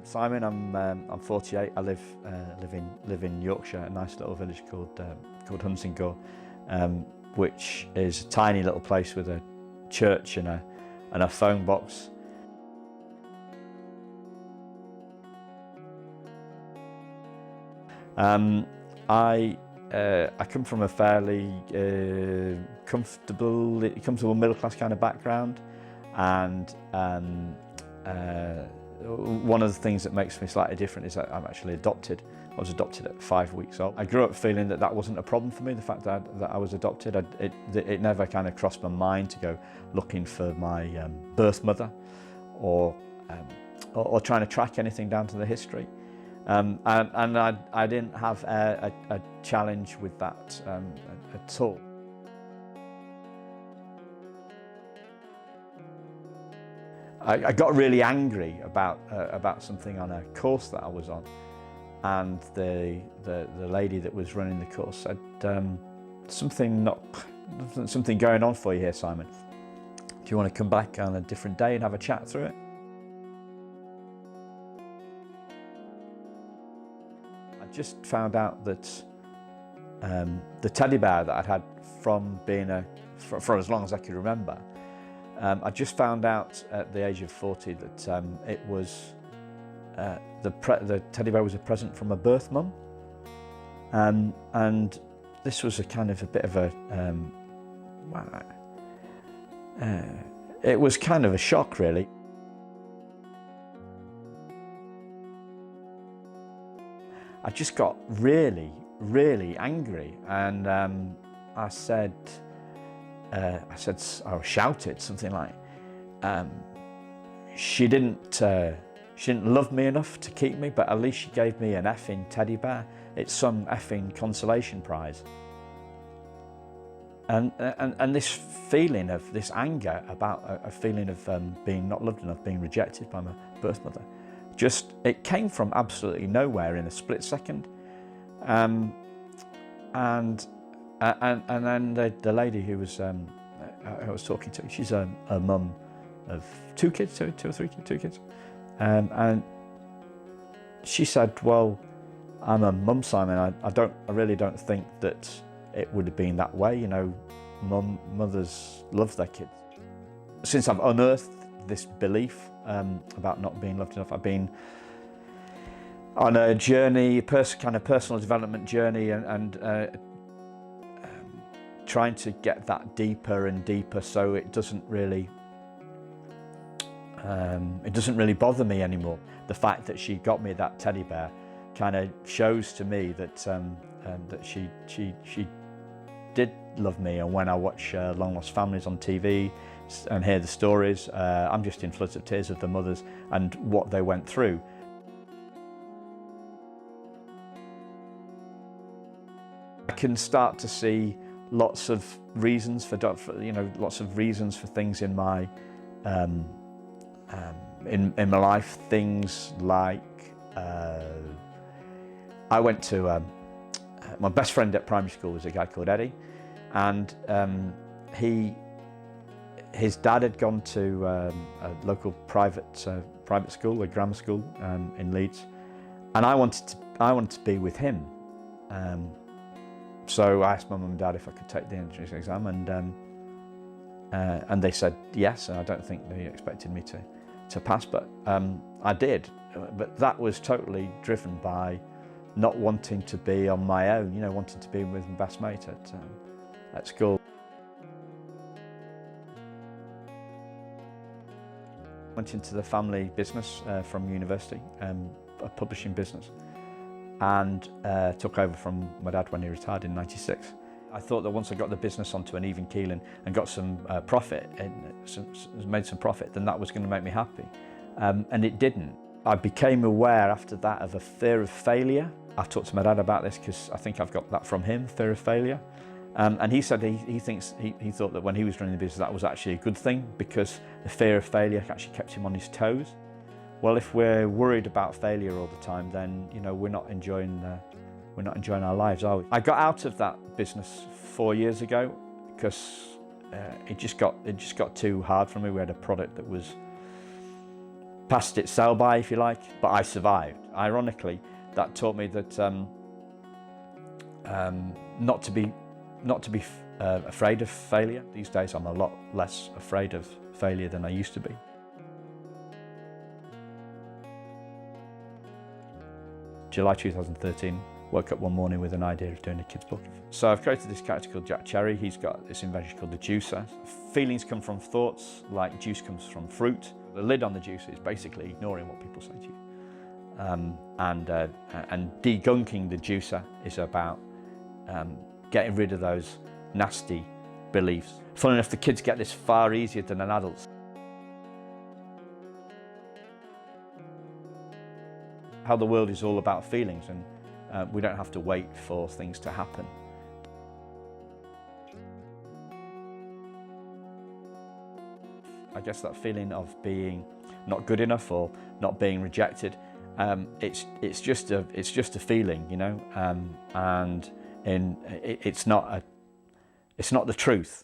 Simon, I'm 48. I live in Yorkshire, a nice little village called Huntingdon, which is a tiny little place with a church and a phone box. I come from a fairly comfortable middle-class kind of background, and one of the things that makes me slightly different is that I'm actually adopted. I was adopted at 5 weeks old. I grew up feeling that that wasn't a problem for me, the fact that I was adopted. It never kind of crossed my mind to go looking for my birth mother or trying to track anything down to the history. And I didn't have a challenge with that at all. I got really angry about something on a course that I was on, and the lady that was running the course said, something going on for you here, Simon. Do you want to come back on a different day and have a chat through it? I just found out that the teddy bear that I'd had from being for as long as I could remember, I just found out at the age of 40 that it was the teddy bear was a present from a birth mum, and this was a bit of a it was kind of a shock, really. I just got really, really angry, and I shouted something like, she didn't love me enough to keep me, but at least she gave me an effing teddy bear. It's some effing consolation prize. And this feeling of this anger about a feeling of being not loved enough, being rejected by my birth mother, it came from absolutely nowhere in a split second. And then the lady who was I was talking to, she's a mum of two kids, two kids, and she said, "Well, I'm a mum, Simon. I really don't think that it would have been that way. You know, mothers love their kids." Since I've unearthed this belief about not being loved enough, I've been on a journey, kind of personal development journey, and trying to get that deeper and deeper, so it doesn't really bother me anymore. The fact that she got me that teddy bear kind of shows to me that that she did love me. And when I watch Long Lost Families on TV and hear the stories, I'm just in floods of tears of the mothers and what they went through. I can start to see lots of reasons for things in my in my life. Things like I went to my best friend at primary school was a guy called Eddie, and his dad had gone to a local private school, a grammar school in Leeds, and I wanted to be with him. So I asked my mum and dad if I could take the entrance exam, and they said yes. And I don't think they expected me to pass, but I did. But that was totally driven by not wanting to be on my own, you know, wanting to be with my best mate at school. Went into the family business from university, a publishing business, and took over from my dad when he retired in '96. I thought that once I got the business onto an even keel and got some profit, made some profit, then that was going to make me happy. And it didn't. I became aware after that of a fear of failure. I've talked to my dad about this because I think I've got that from him, fear of failure. And he said he thought that when he was running the business, that was actually a good thing, because the fear of failure actually kept him on his toes. Well, if we're worried about failure all the time, then we're not enjoying our lives, are we? I got out of that business 4 years ago because it just got too hard for me. We had a product that was passed its sell-by, if you like, but I survived. Ironically, that taught me that not to be afraid of failure. These days I'm a lot less afraid of failure than I used to be. July 2013, woke up one morning with an idea of doing a kids book. So I've created this character called Jack Cherry. He's got this invention called the juicer. Feelings come from thoughts, like juice comes from fruit. The lid on the juicer is basically ignoring what people say to you. And degunking the juicer is about getting rid of those nasty beliefs. Funnily enough, the kids get this far easier than an adult. How the world is all about feelings, and we don't have to wait for things to happen. I guess that feeling of being not good enough or not being rejected, it's just a feeling, you know, and it's not the truth.